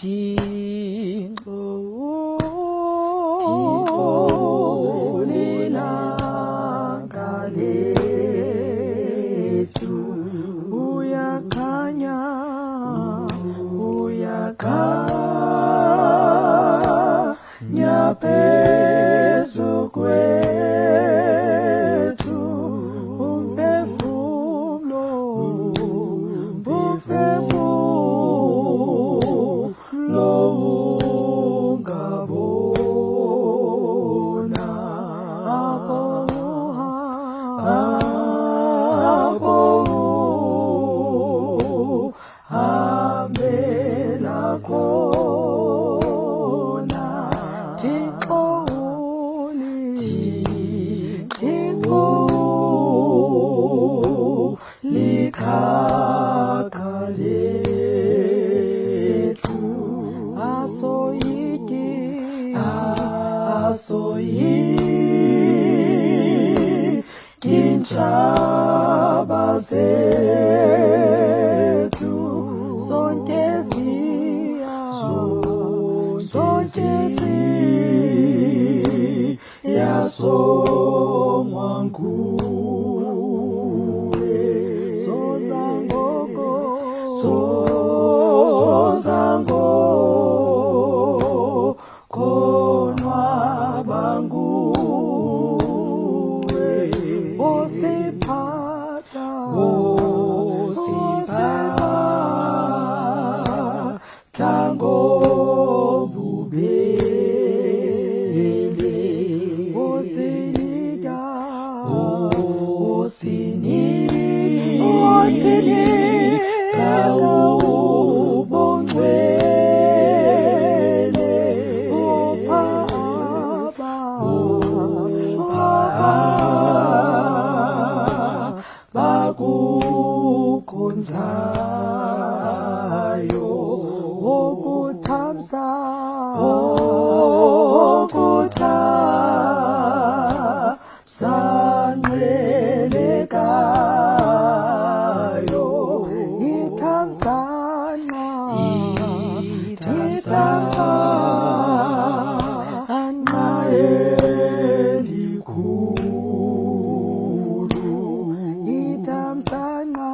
THIXO ulilanga lethu uyakhanya phezu kwethu Umphefumlo ungabona Apho uhambela khona THIXO ulikhaka lethu Asoyik'iintshaba zethu Zonke ziya songwa nguWe Soza ngokonwaba nguWe Wosiphatha ngobubele Wosinika ubungcwele Wopha abakukhonzayo Okuthamsanqelekayo Ithamsanqa elikhulu Ithamsanqa